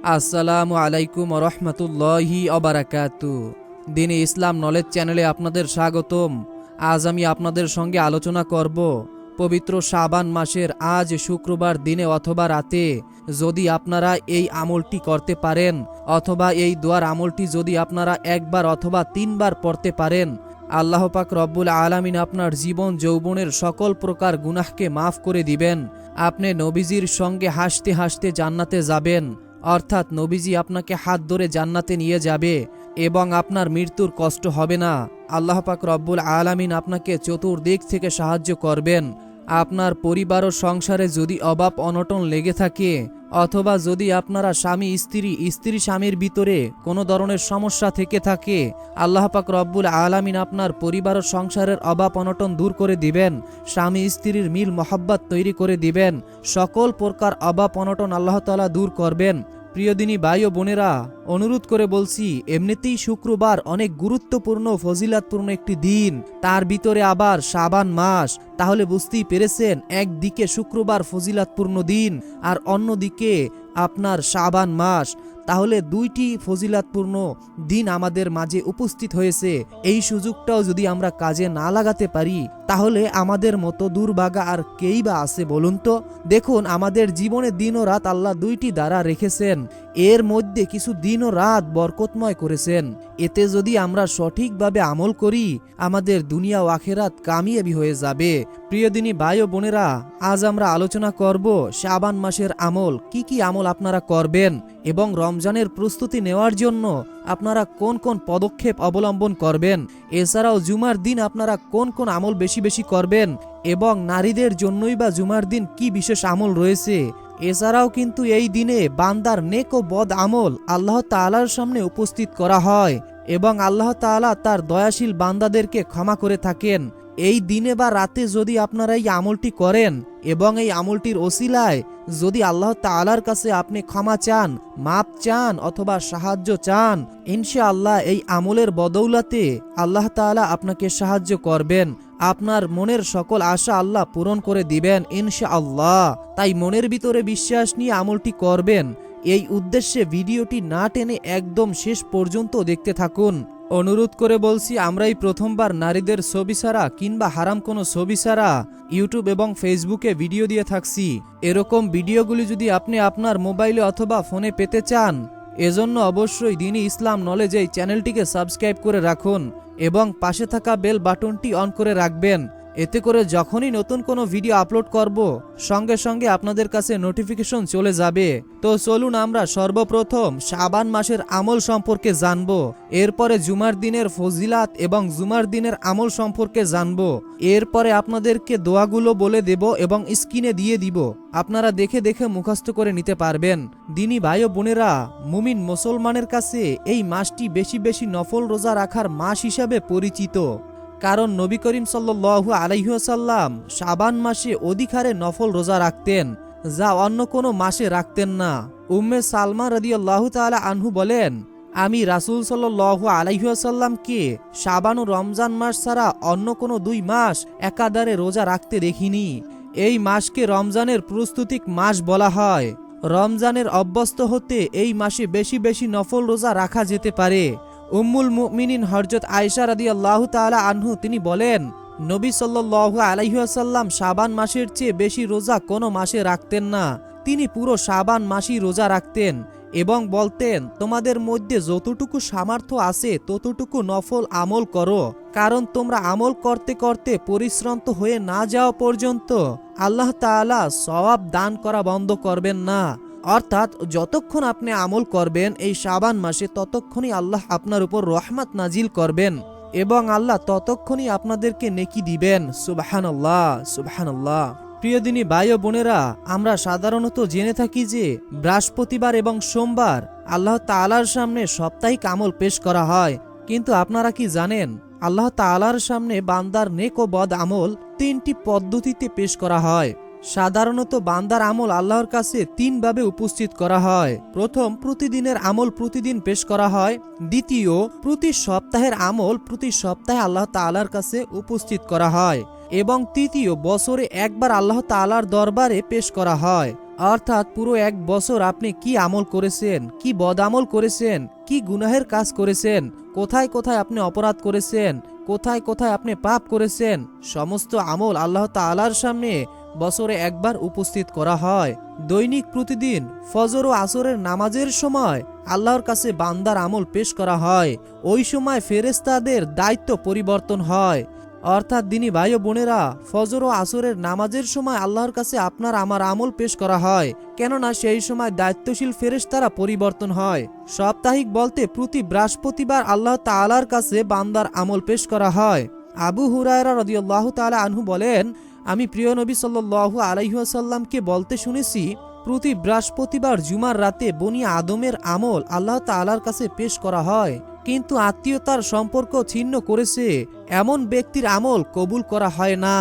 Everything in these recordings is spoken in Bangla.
আসসালামু আলাইকুম রহমতুল্লাহি অবারাকাতু। দিনে ইসলাম নলেজ চ্যানেলে আপনাদের স্বাগতম। আজ আমি আপনাদের সঙ্গে আলোচনা করব পবিত্র শাবান মাসের আজ শুক্রবার দিনে অথবা রাতে যদি আপনারা এই আমলটি করতে পারেন অথবা এই দোয়ার আমলটি যদি আপনারা একবার অথবা 3 বার পড়তে পারেন, আল্লাহ পাক রব্বুল আলামিন আপনার জীবন যৌবনের সকল প্রকার গুনাহকে মাফ করে দিবেন। আপনি নবীজির সঙ্গে হাসতে হাসতে জান্নাতে যাবেন, অর্থাৎ নবীজি আপনাকে হাত ধরে জান্নাতে নিয়ে যাবে এবং আপনার মৃত্যুর কষ্ট হবে না। আল্লাহ পাক রব্বুল আলামিন আপনাকে চতুর্দিক থেকে সাহায্য করবেন। আপনার পরিবার ও সংসারে যদি অভাব অনটন লেগে থাকে অথবা যদি আপনারা স্ত্রী স্বামীর ভিতরে কোনো ধরনের সমস্যা থেকে থাকে, আল্লাহ পাক রব্বুল আলামিন আপনার পরিবার ও সংসারের অভাব অনটন দূর করে দিবেন, স্বামী স্ত্রীর মিল মহব্বত তৈরি করে দিবেন, সকল প্রকার অভাব অনটন আল্লাহ তাআলা দূর করবেন। প্রিয় দিনী ভাই ও বোনেরা, অনুরোধ করে বলছি, এমনিতেই শুক্রবার অনেক গুরুত্বপূর্ণ ফজিলাতপূর্ণ একটি দিন, তার ভিতরে আবার শাবান মাস। তাহলে বুঝতেই পেরেছেন, একদিকে শুক্রবার ফজিলাতপূর্ণ দিন আর অন্যদিকে আপনার শাবান মাস। তাহলে দুইটি ফজিলাতপূর্ণ দিন আমাদের মাঝে উপস্থিত হয়েছে। এই সুযোগটাও যদি আমরা কাজে না লাগাতে পারি তাহলে আমাদের মতো দুর্ভাগা আর কেই বা আছে বলুন তো। দেখুন, আমাদের জীবনে দিন ও রাত আল্লাহ দুইটি দ্বারা রেখেছেন, এর মধ্যে কিছু দিন ও রাত বরকতময় করেছেন। এতে যদি আমরা সঠিকভাবে আমল করি আমাদের দুনিয়া ও আখিরাত কামিয়াবি হয়ে যাবে। প্রিয় দিনী ভাই ও বোনেরা, আজ আমরা আলোচনা করব শাবান মাসের আমল। কি কি আমল আপনারা করবেন এবং রমজানের প্রস্তুতি নেওয়ার জন্য আপনারা কোন কোন পদক্ষেপ অবলম্বন করবেন, এছাড়াও জুমার দিন আপনারা কোন কোন আমল বেশি বেশি করবেন এবং নারীদের জন্যই বা জুমার দিন কি বিশেষ আমল রয়েছে। এছাড়াও কিন্তু এই দিনে বান্দার নেক ও বদ আমল আল্লাহ তাআলার সামনে উপস্থিত করা হয় এবং আল্লাহ তাআলা তার দয়াশীল বান্দাদেরকে ক্ষমা করে থাকেন। এই দিনে বা রাতে যদি আপনারা এই আমলটি করেন এবং এই আমলটির ওসিলায় যদি আল্লাহ তাআলার কাছে আপনি ক্ষমা চান, মাপ চান অথবা সাহায্য চান, ইনশাআল্লাহ এই আমলের বদৌলতে আল্লাহ তাআলা আপনাকে সাহায্য করবেন। আপনার মনের সকল আশা আল্লাহ পূরণ করে দিবেন ইনশাআল্লাহ। তাই মনের ভিতরে বিশ্বাস নিয়ে আমলটি করবেন। এই উদ্দেশ্যে ভিডিওটি না টেনে একদম শেষ পর্যন্ত দেখতে থাকুন। অনুরোধ করে বলছি, আমরাই প্রথমবার নারীদের ছবি ছাড়া কিংবা হারাম কোনো ছবি ছাড়া ইউটিউব এবং ফেসবুকে ভিডিও দিয়ে থাকছি। এরকম ভিডিওগুলি যদি আপনি আপনার মোবাইলে অথবা ফোনে পেতে চান, এজন্য অবশ্যই দ্বীনি ইসলাম নলেজ এই চ্যানেলটিকে সাবস্ক্রাইব করে রাখুন এবং পাশে থাকা বেল বাটনটি অন করে রাখবেন। এতে করে যখনই নতুন কোনো ভিডিও আপলোড করব সঙ্গে সঙ্গে আপনাদের কাছে নোটিফিকেশন চলে যাবে। তো চলুন আমরা সর্বপ্রথম শাবান মাসের আমল সম্পর্কে জানব, এরপরে জুমার দিনের ফজিলাত এবং জুমার দিনের আমল সম্পর্কে জানব, এরপরে আপনাদেরকে দোয়াগুলো বলে দেব এবং স্ক্রিনে দিয়ে দিব, আপনারা দেখে দেখে মুখস্থ করে নিতে পারবেন। দিনী ভাই ও বোনেরা, মুমিন মুসলমানের কাছে এই মাসটি বেশি বেশি নফল রোজা রাখার মাস হিসাবে পরিচিত, কারণ নবী করিম সাল্লাল্লাহু আলাইহি ওয়াসাল্লাম শাবান মাসে অধিক হারে নফল রোজা রাখতেন, যা অন্য কোনো মাসে রাখতেন না। উম্মে সালমা রাদিয়াল্লাহু তাআলা আনহু বলেন, আমি রাসূল সাল্লাল্লাহু আলাইহি ওয়াসাল্লামকে শাবান ও রমজান মাস ছাড়া অন্য কোনো 2 মাস একাধারে রোজা রাখতে দেখিনি। এই মাসকে রমজানের প্রস্তুতি মাস বলা হয়। রমজানের অভ্যস্ত হতে এই মাসে বেশি বেশি নফল রোজা রাখা যেতে পারে। উম্মুল মুমিনিন হযরত আয়েশা রাদিয়াল্লাহু তাআলা আনহু তিনি বলেন, নবী সাল্লাল্লাহু আলাইহি ওয়াসাল্লাম শাবান মাসের চেয়ে বেশি রোজা কোনো মাসে রাখতেন না। তিনি পুরো শাবান মাসই রোজা রাখতেন এবং বলতেন, তোমাদের মধ্যে যতটুকু সামর্থ্য আছে ততটুকু নফল আমল করো, কারণ তোমরা আমল করতে করতে পরিশ্রান্ত হয়ে না যাওয়া পর্যন্ত আল্লাহ তাআলা সওয়াব দান করা বন্ধ করবেন না। অর্থাৎ যতক্ষণ আপনি আমল করবেন এই শাবান মাসে ততক্ষণই আল্লাহ আপনার উপর রহমত নাজিল করবেন এবং আল্লাহ ততক্ষণই আপনাদেরকে নেকি দিবেন। সুবহানাল্লাহ, সুবহানাল্লাহ। প্রিয় দিনী ভাই ও বোনেরা, আমরা সাধারণত জেনে থাকি যে বৃহস্পতিবার এবং সোমবার আল্লাহ তাআলার সামনে সাপ্তাহিক আমল পেশ করা হয়, কিন্তু আপনারা কি জানেন আল্লাহ তাআলার সামনে বান্দার নেক ও বদ আমল 3টি পদ্ধতিতে পেশ করা হয়। সাধারণত বান্দার আমল আল্লাহর কাছে 3 ভাবে উপস্থিত করা হয়। প্রথম, প্রতিদিনের আমল প্রতিদিন পেশ করা হয়। দ্বিতীয়, প্রতি সপ্তাহের আমল প্রতি সপ্তাহে আল্লাহ তাআলার কাছে উপস্থিত করা হয়। এবং তৃতীয়, বছরে একবার আল্লাহ তাআলার দরবারে পেশ করা হয়। অর্থাৎ পুরো এক বছর আপনি কি আমল করেছেন, কি বদ আমল করেছেন, কি গুনাহের কাজ করেছেন, কোথায় কোথায় আপনি অপরাধ করেছেন, কোথায় কোথায় আপনি পাপ করেছেন, সমস্ত আমল আল্লাহ তাআলার সামনে বছরে একবার উপস্থিত করা হয়। দৈনিক প্রতিদিন ফজর ও আসরের নামাজের সময় আল্লাহর কাছে বান্দার আমল পেশ করা হয়। ওই সময় ফেরেশতাদের দায়িত্ব পরিবর্তন হয়। অর্থাৎ দিনী ভাই ও বোনেরা, ফজর ও আসরের নামাজের সময় আল্লাহর কাছে আপনার আমার আমল পেশ করা হয়, কেননা সেই সময় দায়িত্বশীল ফেরেশতারা পরিবর্তন হয়। সাপ্তাহিক বলতে প্রতি বৃহস্পতিবার আল্লাহ তাআলার কাছে বান্দার আমল পেশ করা হয়। আবু হুরায়রা রাদিয়াল্লাহু তাআলা আনহু বলেন, আমি প্রিয় নবী সাল্লাল্লাহু আলাইহি ওয়াসাল্লামকে বলতে শুনেছি, প্রতি বৃহস্পতিবার জুমার রাতে বনি আদমের আমল আল্লাহ তাআলার কাছে পেশ করা হয়, কিন্তু আত্মীয়তার সম্পর্ক ছিন্ন করেছে এমন ব্যক্তির আমল কবুল করা হয় না।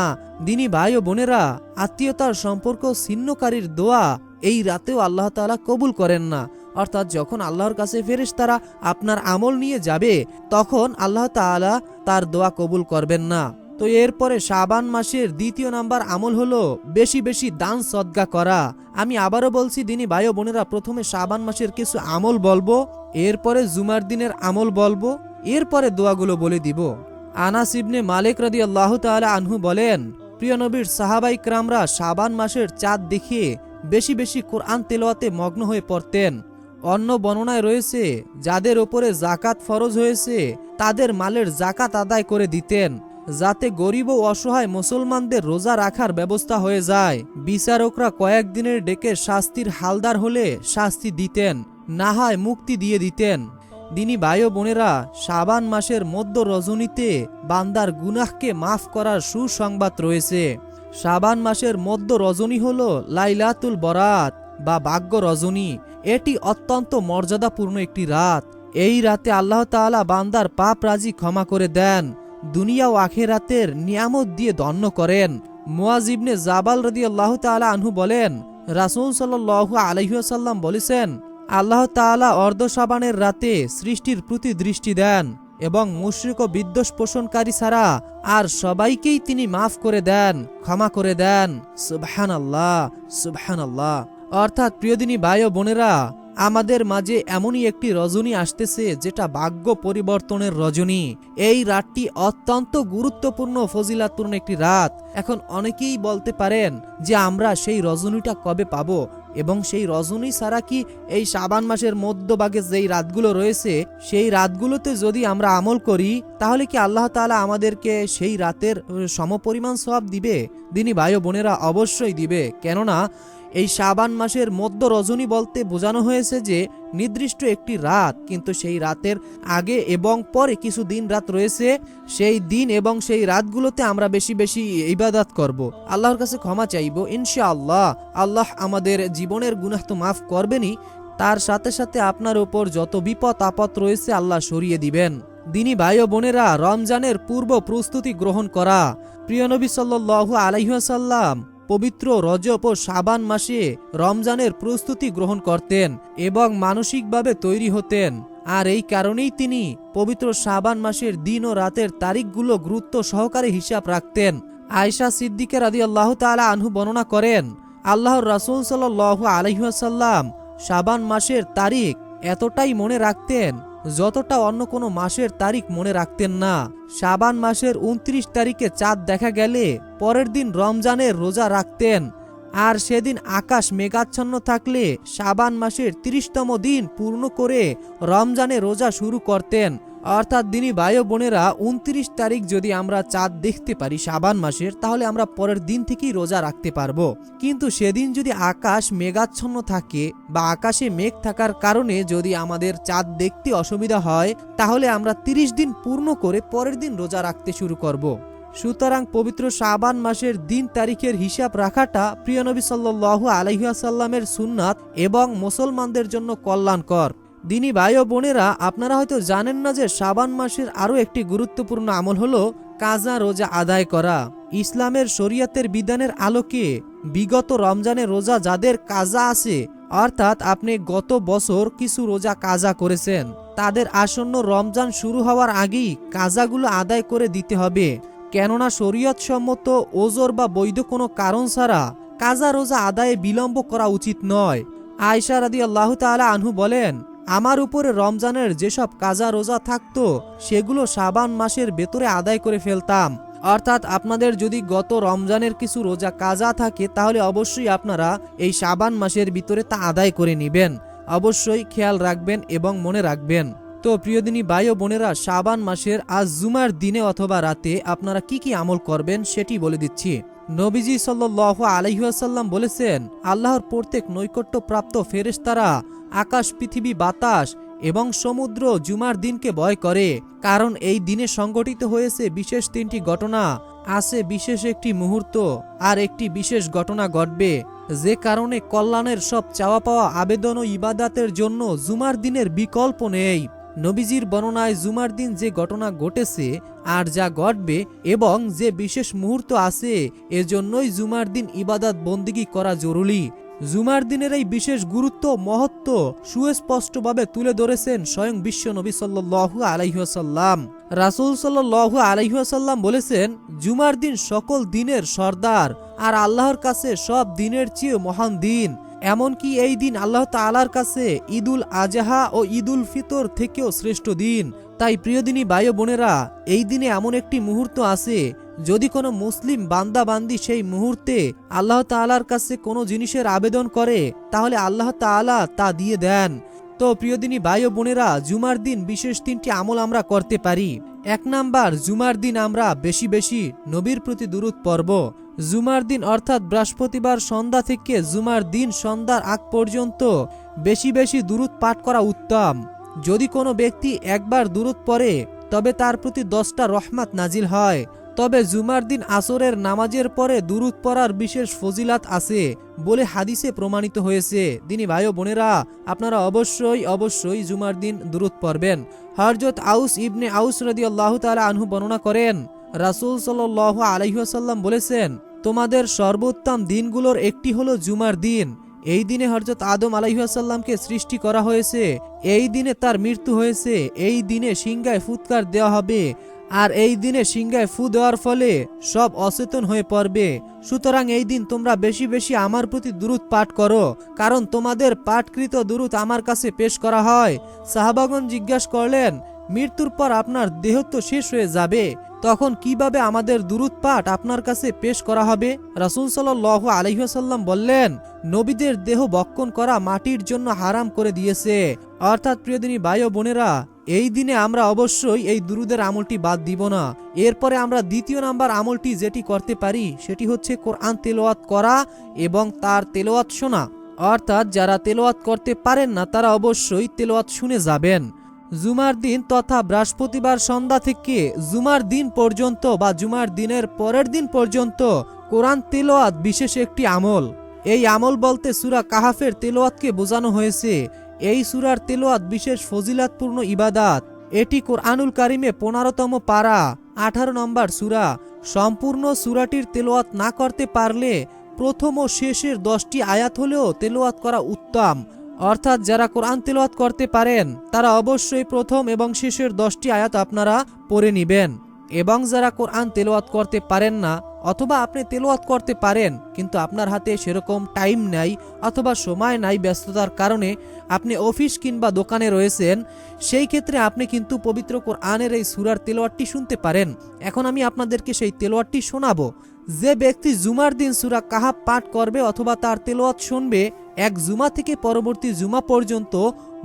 দিনী ভাই ও বোনেরা, আত্মীয়তার সম্পর্ক ছিন্নকারীর দোয়া এই রাতেও আল্লাহ তাআলা কবুল করেন না। অর্থাৎ যখন আল্লাহর কাছে ফেরেশতারা আপনার আমল নিয়ে যাবে, তখন আল্লাহ তাআলা তার দোয়া কবুল করবেন না। তো এরপরে শাবান মাসের দ্বিতীয় নাম্বার আমল হলো বেশি বেশি দান সদকা করা। আমি আবারও বলছি দিনী ভাই ও বোনেরা, প্রথমে শাবান মাসের কিছু আমল বলবো, এরপরে জুমার দিনের আমল বলবো, এরপরে দোয়াগুলো বলে দিব। আনাস ইবনে মালিক রাদিয়াল্লাহু তাআলা আনহু বলেন, প্রিয় নবীর সাহাবায়ে কেরামরা শাবান মাসের চাঁদ দেখে বেশি বেশি কোরআন তেলাওয়াতে মগ্ন হয়ে পড়তেন। অন্য বর্ণনায় রয়েছে, যাদের ওপরে যাকাত ফরজ হয়েছে তাদের মালের যাকাত আদায় করে দিতেন, যাতে গরিব ও অসহায় মুসলমানদের রোজা রাখার ব্যবস্থা হয়ে যায়। বিচারকরা কয়েকদিনের ডেকে শাস্তির হালদার হলে শাস্তি দিতেন, না হয় মুক্তি দিয়ে দিতেন। দিনী ভাই ও বোনেরা, শাবান মাসের মধ্য রজনীতে বান্দার গুনাহকে মাফ করার সুসংবাদ রয়েছে। শাবান মাসের মধ্য রজনী হল লাইলাতুল বরাত বা ভাগ্য রজনী। এটি অত্যন্ত মর্যাদাপূর্ণ একটি রাত। এই রাতে আল্লাহ তাআলা বান্দার পাপ রাজি ক্ষমা করে দেন, দুনিয়া ও আখিরাতের নিয়ামত দিয়ে ধন্য করেন। মুয়াজ ইবনে জাবাল রাদিয়াল্লাহু তাআলা আনহু বলেন, রাসূল সাল্লাল্লাহু আলাইহি ওয়াসাল্লাম বলেছেন, আল্লাহ তাআলা অর্ধ শাবানের রাতে সৃষ্টির প্রতি দৃষ্টি দেন এবং মুশরিক ও বিদ্বেষ পোষণকারী ছাড়া আর সবাইকেই তিনি মাফ করে দেন, ক্ষমা করে দেন। সুবহানাল্লাহ, সুবহানাল্লাহ। অর্থাৎ প্রিয়দিনী ভাই ও বোনেরা, আমাদের মাঝে এমনই একটি রজনী আসতেছে যেটা ভাগ্য পরিবর্তনের রজনী। এই রাতটি অত্যন্ত গুরুত্বপূর্ণ ফজিলাতপূর্ণ একটি রাত। এখন অনেকেই বলতে পারেন যে আমরা সেই রজনীটা কবে পাবো, এবং সেই রজনী ছাড়া কি এই শাবান মাসের মধ্যভাগে যেই রাতগুলো রয়েছে সেই রাতগুলোতে যদি আমরা আমল করি তাহলে কি আল্লাহ তাআলা আমাদেরকে সেই রাতের সমপরিমাণ সওয়াব দিবে? দিনী ভাই ও বোনেরা, অবশ্যই দিবে। কেননা এই শাবান মাসের মধ্য রজনী বলতে বোঝানো হয়েছে যে নির্দিষ্ট একটি রাত, কিন্তু সেই রাতের আগে এবং পরে কিছু দিন রাত রয়েছে। সেই দিন এবং সেই রাতগুলোতে আমরা বেশি বেশি ইবাদত করব, আল্লাহর কাছে ক্ষমা চাইব। ইনশাআল্লাহ আল্লাহ আমাদের জীবনের গুনাহ তো মাফ করবেনই, তার সাথে সাথে আপনার উপর যত বিপদ আপদ রয়েছে আল্লাহ সরিয়ে দিবেন। দিনী ভাই ও বোনেরা, রমজানের পূর্ব প্রস্তুতি গ্রহণ করা। প্রিয় নবী সাল্লাল্লাহু আলাইহি ওয়াসাল্লাম পবিত্র রজব ও শাবান মাসে রমজানের প্রস্তুতি গ্রহণ করতেন এবং মানসিকভাবে তৈরি হতেন। আর এই কারণেই তিনি পবিত্র শাবান মাসের দিন ও রাতের তারিখগুলো গুরুত্ব সহকারে হিসাব রাখতেন। আয়েশা সিদ্দিকা রাদিয়াল্লাহু তাআলা আনহু বর্ণনা করেন, আল্লাহর রাসূল সাল্লাল্লাহু আলাইহি ওয়াসাল্লাম শাবান মাসের তারিখ এতটাই মনে রাখতেন যতটা অন্য কোনো মাসের তারিখ মনে রাখতেন না। শাবান মাসের 29 তারিখে চাঁদ দেখা গেলে পরের দিন রমজানের রোজা রাখতেন, আর সেদিন আকাশ মেঘাচ্ছন্ন থাকলে শাবান মাসের 30তম দিন পূর্ণ করে রমজানে রোজা শুরু করতেন। অর্থাৎ দিনী ভাই ও বোনেরা, 29 তারিখ যদি আমরা চাঁদ দেখতে পারি শাবান মাসের, তাহলে আমরা পরের দিন থেকেই রোজা রাখতে পারবো। কিন্তু সেদিন যদি আকাশ মেঘাচ্ছন্ন থাকে বা আকাশে মেঘ থাকার কারণে যদি আমাদের চাঁদ দেখতে অসুবিধা হয়, তাহলে আমরা 30 দিন পূর্ণ করে পরের দিন রোজা রাখতে শুরু করব। সুতরাং পবিত্র শাবান মাসের দিন তারিখের হিসাব রাখাটা প্রিয় নবী সাল্লাল্লাহু আলাইহি ওয়াসাল্লামের সুন্নাত এবং মুসলমানদের জন্য কল্যাণকর। দিনী ভাই ও বোনেরা, আপনারা হয়তো জানেন না যে শাবান মাসের আরও একটি গুরুত্বপূর্ণ আমল হলো কাজা রোজা আদায় করা। ইসলামের শরীয়তের বিধানের আলোকে বিগত রমজানের রোজা যাদের কাজা আছে, অর্থাৎ আপনি গত বছর কিছু রোজা কাজা করেছেন, তাদের আসন্ন রমজান শুরু হওয়ার আগেই কাজাগুলো আদায় করে দিতে হবে। কেননা শরীয়ত সম্মত ওজর বা বৈধ কোনো কারণ ছাড়া কাজা রোজা আদায়ে বিলম্ব করা উচিত নয়। আয়েশা রাদিয়াল্লাহু তাআলা আনহু বলেন, আমার উপরে রমজানের যেসব কাজা রোজা থাকতো সেগুলো শাবান মাসের ভেতরে আদায় করে ফেলতাম। অর্থাৎ আপনাদের যদি গত রমজানের কিছু রোজা কাজা থাকে তাহলে অবশ্যই আপনারা এই শাবান মাসের ভিতরে তা আদায় করে নেবেন। অবশ্যই খেয়াল রাখবেন এবং মনে রাখবেন। তো প্রিয়দিনী ভাই ও বোনেরা, শাবান মাসের আজ জুমার দিনে অথবা রাতে আপনারা কি কি আমল করবেন সেটি বলে দিচ্ছি। নবীজি সাল্লাল্লাহু আলাইহি ওয়াসাল্লাম বলেছেন, আল্লাহর প্রত্যেক নৈকট্যপ্রাপ্ত ফেরেশতারা আকাশ, পৃথিবী, বাতাস এবং সমুদ্র জুমার দিনকে ভয় করে, কারণ এই দিনে সংঘটিত হয়েছে বিশেষ তিনটি ঘটনা। আছে বিশেষ একটি মুহূর্ত, আর একটি বিশেষ ঘটনা ঘটবে, যে কারণে কল্যাণের সব চাওয়া পাওয়া আবেদন ও ইবাদাতের জন্য জুমার দিনের বিকল্প নেই। নবীজির বর্ণনায় জুমার দিন যে ঘটনা ঘটেছে আর যা ঘটবে এবং যে বিশেষ মুহূর্ত আছে, এজন্যই জুমার দিন ইবাদত বন্দিগি করা জরুরি। জুমার দিনের এই বিশেষ গুরুত্ব মহত্ব সুস্পষ্টভাবে তুলে ধরেছেন স্বয়ং বিশ্ব নবী সাল্লাল্লাহু আলাইহি ওয়াসাল্লাম। রাসূল সাল্লাল্লাহু আলাইহি ওয়াসাল্লাম বলেছেন, জুমার দিন সকল দিনের সর্দার আর আল্লাহর কাছে সব দিনের চেয়ে মহান দিন। এমনকি এই দিন আল্লাহ তাআলার কাছে ঈদুল আজহা ও ঈদুল ফিতর থেকেও শ্রেষ্ঠ দিন। তাই প্রিয়দিনী ভাই ও বোনেরা, এই দিনে এমন একটি মুহূর্ত আছে, যদি কোনো মুসলিম বান্দা বান্দি সেই মুহূর্তে আল্লাহ তাআলার কাছে কোনো জিনিসের আবেদন করে তাহলে আল্লাহ তাআলা তা দিয়ে দেন। তো প্রিয়দিনী ভাই ও বোনেরা, জুমার দিন বিশেষ তিনটি আমল আমরা করতে পারি। 1 নাম্বার, জুমার দিন আমরা বেশি বেশি নবীর প্রতি দুরূদ পড়ব। জুমার দিন অর্থাৎ বৃহস্পতিবার সন্ধ্যা থেকে জুমার দিন সন্ধ্যার আগ পর্যন্ত বেশি বেশি দুরূদ পাঠ করা উত্তম। যদি কোনো ব্যক্তি একবার দুরূদ পড়ে তবে তার প্রতি 10টা রহমত নাজিল হয়। তবে জুমার দিন আসরের নামাজের পরে দুরূদ পড়ার বিশেষ ফজিলাত আছে বলে হাদিসে প্রমাণিত হয়েছে। দিনী ভাই ও বোনেরা, আপনারা অবশ্যই জুমার দিন দুরূদ পড়বেন। হযরত আউস ইবনে আউস রাদিয়াল্লাহু তাআলা আনহু বর্ণনা করেন, রাসূল সাল্লাল্লাহু আলাইহি ওয়াসাল্লাম বলেছেন, তোমাদের সর্বোত্তম দিনগুলোর একটি হলো জুমার দিন। এই দিনে হযরত আদম আলাইহিস সালামকে সৃষ্টি করা হয়েছে, এই দিনে তার মৃত্যু হয়েছে, এই দিনে সিংহায় ফুৎকার দেওয়া হবে, আর এই দিনে সিংহায় ফু দেওয়ার ফলে সব অচেতন হয়ে পড়বে। সুতরাং এই দিন তোমরা বেশি বেশি আমার প্রতি দুরূদ পাঠ করো, কারণ তোমাদের পাঠকৃত দুরূদ আমার কাছে পেশ করা হয়। সাহাবাগণ জিজ্ঞাসা করলেন, মৃত্যুর পর আপনার দেহ তো শেষ হয়ে যাবে, তখন কিভাবে আমাদের দুরূদ পাঠ আপনার কাছে পেশ করা হবে? রাসূল সাল্লাল্লাহু আলাইহি ওয়াসাল্লাম বললেন, নবীদের দেহ ভক্ষণ করা মাটির জন্য হারাম করে দিয়েছে। অর্থাৎ প্রিয়দিনী ভাই ও বোনেরা, এই দিনে আমরা অবশ্যই এই দুরূদের আমলটি বাদ দিব না। এরপরে আমরা দ্বিতীয় নাম্বার আমলটি যেটি করতে পারি সেটি হচ্ছে কোরআন তেলাওয়াত করা এবং তার তেলাওয়াত শোনা। অর্থাৎ যারা তেলাওয়াত করতে পারেন না তারা অবশ্যই তেলাওয়াত শুনে যাবেন। জুমার দিন তথা বৃহস্পতিবার সন্ধ্যা থেকে জুমার দিন পর্যন্ত বা জুমার দিনের পরের দিন পর্যন্ত কোরআন তেলাওয়াত বিশেষ একটি আমল। এই আমল বলতে সূরা কাহাফের তেলাওয়াতকে বোঝানো হয়েছে। এই সূরার তেলাওয়াত বিশেষ ফজিলাতপূর্ণ ইবাদাত। এটি কোরআনুল কারিমে 15তম পারা, 18 নম্বর সূরা। সম্পূর্ণ সূরাটির তেলাওয়াত না করতে পারলে প্রথম ও শেষের 10টি আয়াত হলেও তেলাওয়াত করা উত্তম। অর্থাৎ যারা কোরআন তেলাওয়াত করতে পারেন তারা অবশ্যই প্রথম এবং শেষের 10টি আয়াত আপনারা পড়ে নেবেন। এবং যারা কোরআন তেলাওয়াত করতে পারেন না, অথবা আপনি তেলাওয়াত করতে পারেন কিন্তু আপনার হাতে সেরকম টাইম নাই অথবা সময় নাই, ব্যস্ততার কারণে আপনি অফিস কিংবা দোকানে রয়েছেন, সেই ক্ষেত্রে আপনি কিন্তু পবিত্র কোরআনের এই সূরার তেলাওয়াতটি শুনতে পারেন। এখন আমি আপনাদেরকে সেই তেলাওয়াতটি শোনাবো। যে ব্যক্তি জুমার দিন সূরা কাহাফ পাঠ করবে অথবা তার তেলাওয়াত শুনবে, এক জুমা থেকে পরবর্তী জুমা পর্যন্ত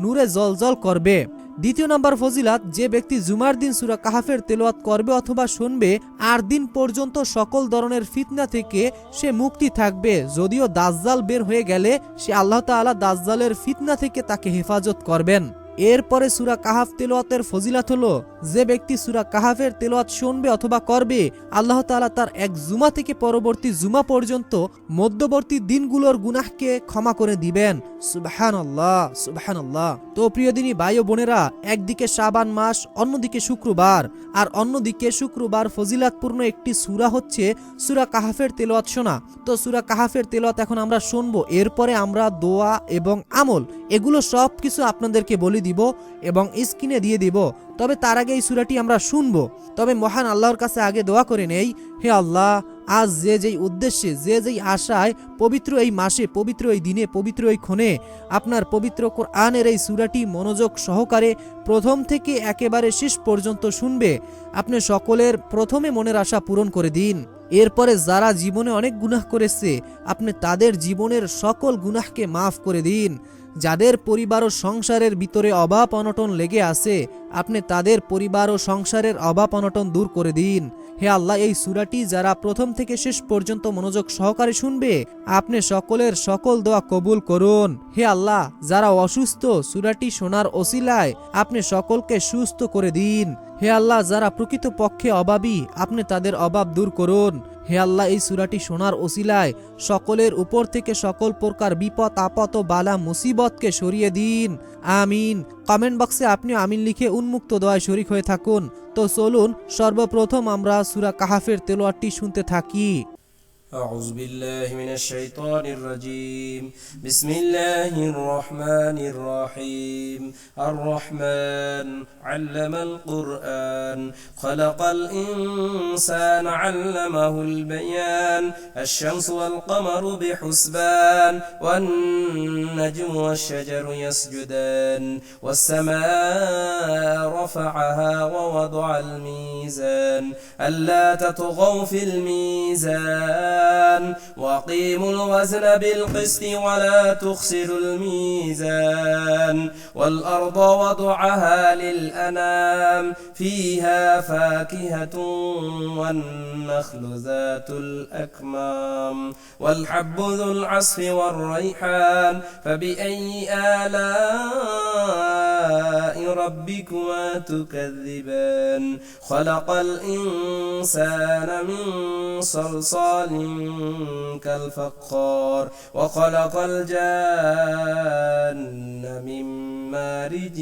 নূরে জলজল করবে। দ্বিতীয় নম্বর ফজিলাত, যে ব্যক্তি জুমার দিন সূরা কাহাফের তেলাওয়াত করবে অথবা শুনবে 8 দিন পর্যন্ত সকল ধরনের ফিতনা থেকে সে মুক্তি থাকবে। যদিও দাজ্জাল বের হয়ে গেলে সে আল্লাহ তাআলা দাজ্জালের ফিতনা থেকে তাকে হেফাজত করবেন। এরপরে সূরা কাহাফ তেলাওয়াতের ফজিলাত হলো, যে ব্যক্তি সূরা কাহাফের তেলাওয়াত শুনবে অথবা করবে, আল্লাহ তাআলা তার এক জুমা থেকে পরবর্তী জুমা পর্যন্ত মধ্যবর্তী দিনগুলোর গুনাহকে ক্ষমা করে দিবেন। সুবহানাল্লাহ, সুবহানাল্লাহ। তো প্রিয়দিনী ভাই ও বোনেরা, একদিকে শাবান মাস, অন্যদিকে শুক্রবার, আর অন্যদিকে শুক্রবার ফজিলাতপূর্ণ একটি সূরা হচ্ছে সূরা কাহাফের তেলাওয়াত শোনা। তো সূরা কাহাফের তেলাওয়াত এখন আমরা শুনবো, এরপরে আমরা দোয়া এবং আমল এগুলো সব কিছু আপনাদেরকে বলে দিব এবং স্ক্রিনে দিয়ে দিব। তবে তার আগে এই সূরাটি আমরা শুনবো। তবে মহান আল্লাহর কাছে আগে দোয়া করে নেই, হে আল্লাহ, আজ যে যেই উদ্দেশ্যে, যে যেই আশায় পবিত্র এই মাসে, পবিত্র এই দিনে, পবিত্র এই ক্ষণে আপনার পবিত্র কোরআনের এই সূরাটি মনোযোগ সহকারে প্রথম থেকে একেবারে শেষ পর্যন্ত শুনবে, আপনি সকলের প্রথমে মনের আশা পূরণ করে দিন। এরপরে যারা জীবনে অনেক গুনাহ করেছে, আপনি তাদের জীবনের সকল গুনাহকে মাফ করে দিন। যাদের পরিবার ও সংসারের ভিতরে অভাব অনটন লেগে আছে, আপনি তাদের পরিবার ও সংসারের অভাব অনটন দূর করে দিন। হে আল্লাহ, এই সূরাটি যারা প্রথম থেকে শেষ পর্যন্ত মনোযোগ সহকারে শুনবে, আপনি সকলের সকল দোয়া কবুল করুন। হে আল্লাহ, যারা অসুস্থ, সূরাটি শোনার ওসিলায় আপনি সকলকে সুস্থ করে দিন। হে আল্লাহ, যারা প্রকৃতপক্ষে অভাবী, আপনি তাদের অভাব দূর করুন। হে আল্লাহ, এই সূরাটি শোনার ওসিলায় সকলের উপর থেকে সকল প্রকার বিপদ আপদ ও বালা মুসিবতকে সরিয়ে দিন। আমিন। কমেন্ট বক্সে আপনি আমিন লিখে উন্মুক্ত দোয়ায় শরীক হয়ে থাকুন। তো চলুন সর্বপ্রথম আমরা সূরা কাহাফের তেলাওয়াতটি শুনতে থাকি। أعوذ بالله من الشيطان الرجيم. بسم الله الرحمن الرحيم. الرحمن علم القرآن خلق الإنسان علمه البيان. الشمس والقمر بحسبان والنجم والشجر يسجدان والسماء رفعها ووضع الميزان ألا تطغوا في الميزان وأقيموا الوزن بالقسط ولا تخسروا الميزان والأرض وضعها للأنام فيها فاكهة والنخل ذات الأكمام والحب ذو العصف والريحان فبأي آلاء ربكما تكذبان خلق الإنسان من صلصال كالفخار وخلق الجان من مارج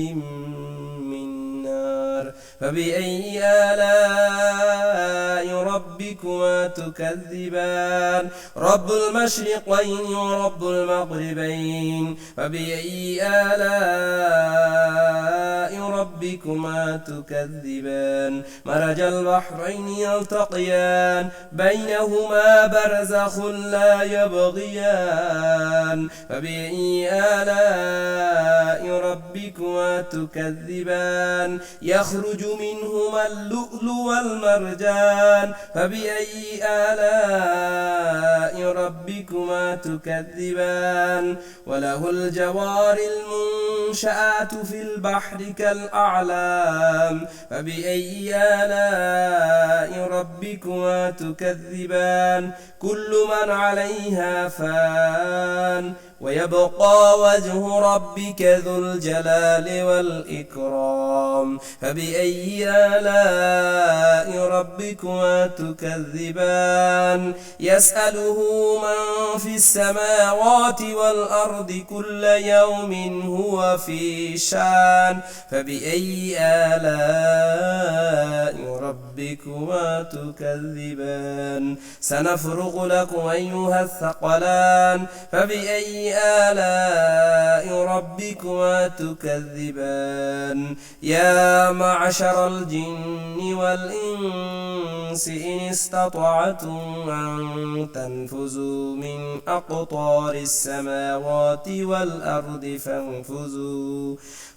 من نار فبأي آلاء ربكما تكذبان رب المشرقين ورب المغربين فبأي آلاء ربكما تكذبان مرج البحرين يلتقيان بينهما برزخ لا يبغيان فبأي آلاء ربكما تكذبان يخرج منهما اللؤلؤ والمرجان فبأي آلاء ربكما تكذبان وله الجوار المنشآت في البحر كالأعلام فبأي آلاء ربكما تكذبان كل من عليها فان ويبقى وجه ربك ذو الجلال والإكرام فبأي آلاء ربكما تكذبان يسأله من في السماوات والأرض كل يوم هو في شان فبأي آلاء ربكما تكذبان سنفرغ لكم أيها الثقلان فبأي آلاء ربكما تكذبان يا معشر الجن والإنس إن استطعتم أن تنفذوا من أقطار السماوات والأرض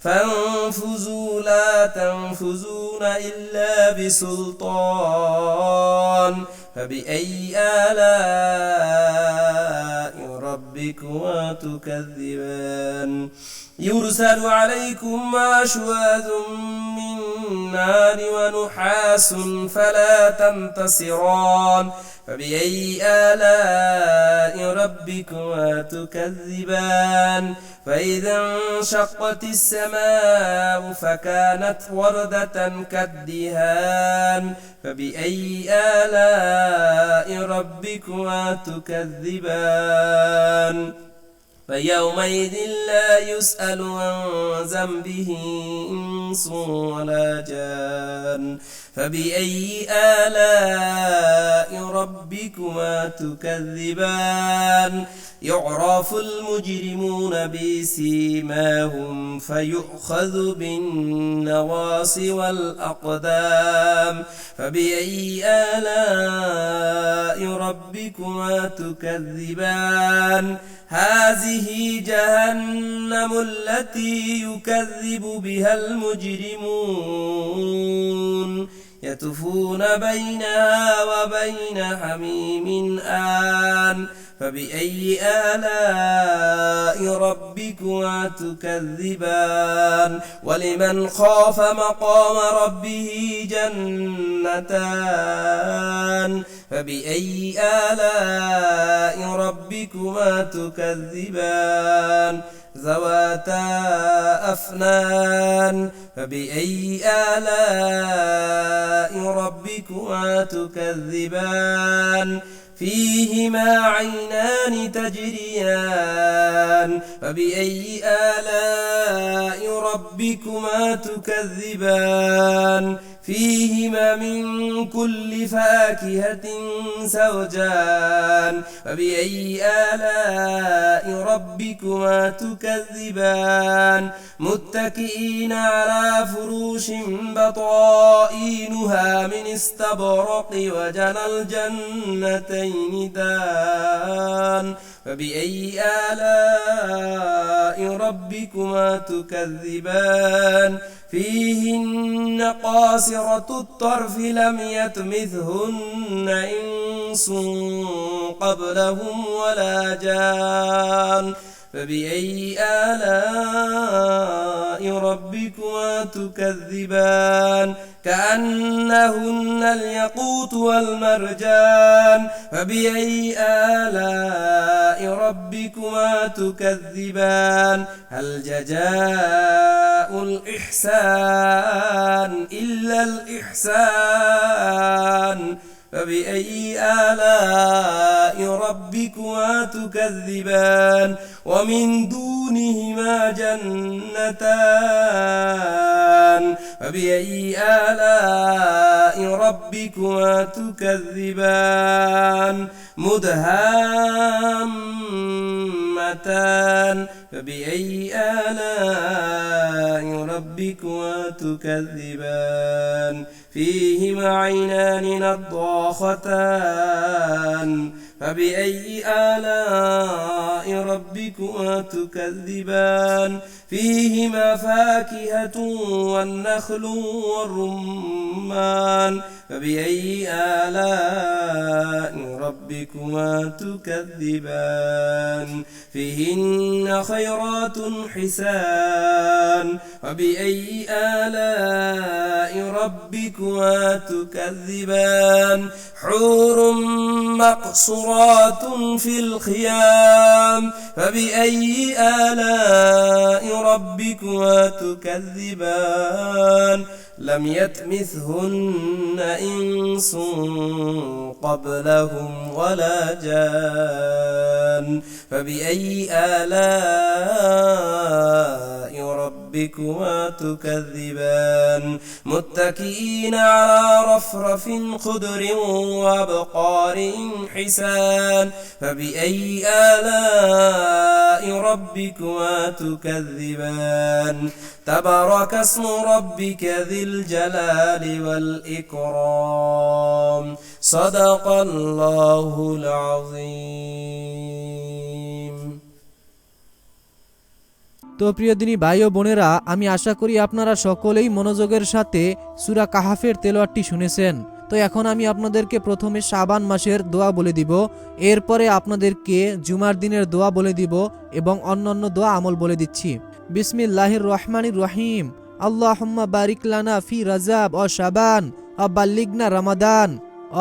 فانفذوا لا تنفذون إلا بسلطان فبأي آلاء ربكما تكذبان يرسل عليكم شواذ من نار ونحاس فلا تنتصران فبأي آلاء ربكما تكذبان فإذا انشقت السماء فكانت وردة كالدهان فبأي آلاء ربكما تكذبان فيومئذ لا يسأل عن ذنبه إنس ولا جان فبأي آلاء ربكما تكذبان يعرف المجرمون بسيماهم فيؤخذ بالنواصي والأقدام فبأي آلاء ربكما تكذبان هذه جهنم التي يكذب بها المجرمون يطوفون بينها وبين حميم آن فبأي آلاء ربكما تكذبان ولمن خاف مقام ربه جنتان فبأي آلاء ربكما تكذبان ذواتا أفنان فبأي آلاء ربكما تكذبان فيهما عينان تجريان فبأي آلاء ربكما تكذبان فيهما من كل فاكهة زوجان فبأي آلاء ربكما تكذبان متكئين على فروش بطائنها من استبرق وجنى الجنتين دان فبأي آلاء ربكما تكذبان فيهن قاصرة الطرف لم يطمثهن إنس قبلهم ولا جان فبأي آلاء ربكما تكذبان كأنهن الياقوت والمرجان فبأي آلاء ربكما تكذبان هل جزاء الإحسان إلا الإحسان فبأي آلاء ربكما تكذبان ومن دونهما جنتان فبأي آلاء ربكما تكذبان مدهامتان فبأي آلاء ربكما تكذبان فيهما عينان نضاختان فبأي آلاء ربكما تكذبان فيهما فاكهة والنخل والرمان فبأي آلاء ربكما تكذبان فيهن خيرات حسان فبأي آلاء ربكما تكذبان حور مقصورات في الخيام فبأي آلاء ربكما تكذبان لم يطمثهن إنس قبلهم ولا جان فبأي آلاء ربكما تكذبان متكئين على رفرف خضر وأبقار حسان فبأي آلاء ربكما تكذبان تبارك اسم ربك ذي الجلال والإكرام صدق الله العظيم তো প্রিয় দিনী ভাই ও বোনেরা, আমি আশা করি আপনারা সকলেই মনোযোগের সাথে সূরা কাহাফের তেলাওয়াতটি শুনেছেন। তো এখন আমি আপনাদেরকে প্রথমে শাবান মাসের দোয়া বলে দিব, এরপরে আপনাদেরকে জুমার দিনের দোয়া বলে দিব এবং অন্যান্য দোয়া আমল বলে দিচ্ছি। বিসমিল্লাহির রহমানির রহিম। আল্লাহুম্মা বারিক লানা ফি রাজাব ও শাবান ও বাল্লিগনা রমাদান।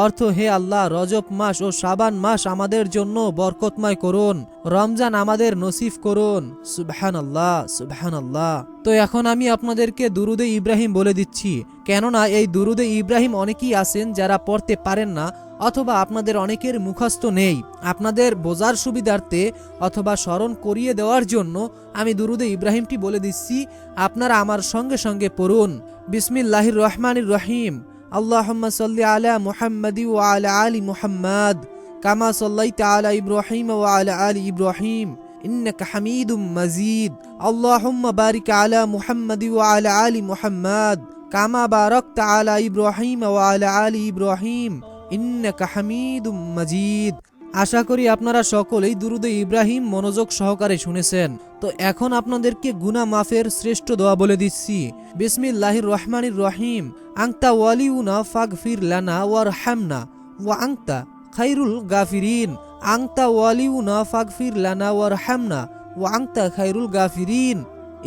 অর্থ, হে আল্লাহ, রজব মাস ও শাবান মাস আমাদের জন্য বরকতময় করুন, রমজান আমাদের নসিব করুন। সুবহানাল্লাহ, সুবহানাল্লাহ। তো এখন আমি আপনাদেরকে দুরুদে ইব্রাহিম বলে দিচ্ছি, কেননা এই দুরুদে ইব্রাহিম অনেকেই আছেন যারা পড়তে পারেন না অথবা আপনাদের অনেকের মুখস্থ নেই। আপনাদের বোঝার সুবিধার্থে অথবা স্মরণ করিয়ে দেওয়ার জন্য আমি দুরুদে ইব্রাহিমটি বলে দিচ্ছি, আপনারা আমার সঙ্গে সঙ্গে পড়ুন। বিসমিল্লাহির রহমানির রহিম। আল্লাহুম্মা সাল্লি আলা মুহাম্মাদি ওয়া আলা আলি মুহাম্মাদ কামা সাল্লাইতা আলা ইব্রাহিম ওয়া আলা আলি ইব্রাহিম ইন্নাকা হামিদুম মাজিদ। আল্লাহুম্মা বারিক আলা মুহাম্মাদি ওয়া আলা আলি মুহাম্মাদ কামা বারাকতা আলা ইব্রাহিম ওয়া আলা আলি ইব্রাহিম ইন্নাকা হামিদুম মাজিদ। আশা করি আপনারা সকলেই দুরুদে ইব্রাহিম মনোযোগ সহকারে শুনেছেন। তো এখন আপনাদেরকে গুনাহ মাফের শ্রেষ্ঠ দোয়া বলে দিচ্ছি। বিসমিল্লাহির রহমানির রহিম। আনতা ওয়ালিউনা ফাগফির লানা ওয়ারহামনা ওয়া আনতা খায়রুল গাফিরিন। আনতা ওয়ালিউনা ফাগফির লানা ওয়ারহামনা ওয়া আনতা খায়রুল গাফিরিন।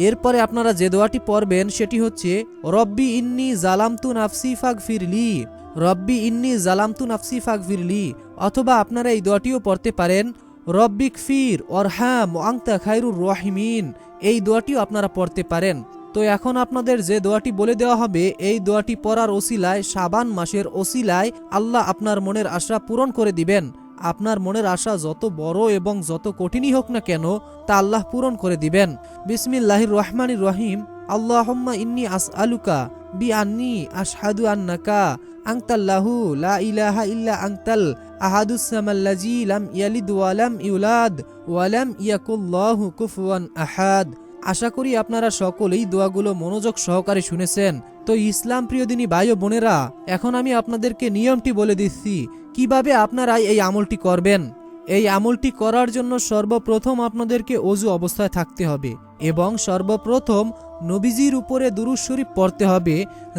এরপরে আপনারা যে দোয়াটি পড়বেন সেটি হচ্ছে রব্বি ইন্নী জালামতু নাফসি ফাগফিরলি, রব্বি ইন্নী জালামতু নাফসি ফাগফিরলি। অথবা আপনারা এই দোয়াটিও পড়তে পারেন রব্বিক ফির ওয়ারহাম ওয়া আনতা খায়রুর রাহিমিন। এই দোয়াটিও আপনারা পড়তে পারেন। তো এখন আপনাদের যে দোয়াটি বলে দেওয়া হবে, এই দোয়াটি পড়ার ওসিলায়, শাবান মাসের ওসিলায় আল্লাহ আপনার মনের আশা পূরণ করে দিবেন। আপনার মনের আশা যত বড় এবং যত কঠিনই হোক না কেন, তা আল্লাহ পূরণ করে দিবেন। বিসমিল্লাহির রহমানির রহিম। আল্লাহুম্মা ইন্নী আসআলুকা বিআন্নী আশহাদু আন্নাকা আনতাল্লাহু লা ইলাহা ইল্লা আনতাল আহাদুস সামাল্লাযী লাম ইয়ালিদ ওয়া লাম ইউলাদ ওয়া লাম ইয়াকুল্লাহু কুফুয়ান আহাদ। আশা করি আপনারা সকলেই দোয়াগুলো মনোযোগ সহকারে শুনেছেন। তো ইসলাম প্রিয় দিনী ভাই ও বোনেরা, এখন আমি আপনাদেরকে নিয়মটি বলে দিচ্ছি কিভাবে আপনারা এই আমলটি করবেন। এই আমলটি করার জন্য সর্বপ্রথম আপনাদেরকে ওযু অবস্থায় থাকতে হবে এবং সর্বপ্রথম নবীজির উপরে দুরূদ শরীফ পড়তে হবে,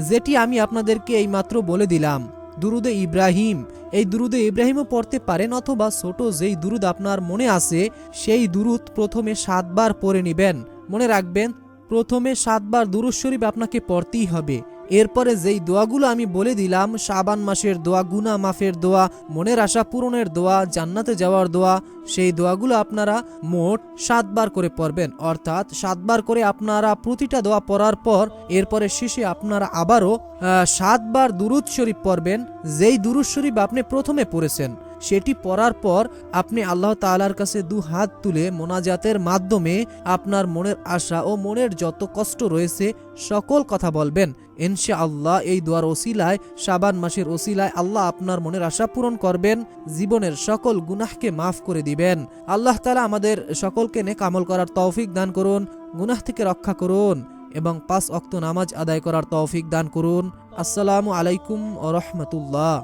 যেটি আমি আপনাদেরকে এইমাত্র বলে দিলাম, দুরুদে ইব্রাহিম। এই দুরুদে ইব্রাহিমও পড়তে পারেন, অথবা ছোট যেই দুরুদ আপনার মনে আছে সেই দুরুদ প্রথমে 7 বার পড়ে নেবেন। মনে রাখবেন, প্রথমে 7 বার দুরূদ শরীফ আপনাকে পড়তেই হবে। এরপরে যেই দোয়াগুলো আমি বলে দিলাম, শাবান মাসের দোয়া, গুনাহ মাফের দোয়া, মনের আশা পূরণের দোয়া, জান্নাতে যাওয়ার দোয়া, সেই দোয়াগুলো আপনারা মোট 7 বার করে পড়বেন। অর্থাৎ 7 বার করে আপনারা প্রতিটা দোয়া পড়ার পর এরপরে শেষে আপনারা আবারও 7 বার দুরূদ শরীফ পড়বেন। যেই দুরূদ শরীফ আপনি প্রথমে পড়েছেন সেটি পড়ার পর আপনি আল্লাহ তাআলার কাছে 2 হাত তুলে মোনাজাতের মাধ্যমে আপনার মনের আশা ও মনের যত কষ্ট রয়েছে সকল কথা বলবেন। ইনশাআল্লাহ এই দোয়ার ওসিলায়, শাবান মাসের ওসিলায় আল্লাহ আপনার মনের আশা পূরণ করবেন, জীবনের সকল গুনাহকে মাফ করে দিবেন। আল্লাহ তাআলা আমাদের সকলকে নেক আমল করার তৌফিক দান করুন, গুনাহ থেকে রক্ষা করুন এবং 5 ওয়াক্ত নামাজ আদায় করার তৌফিক দান করুন। আসসালামু আলাইকুম ওয়া রাহমাতুল্লাহ।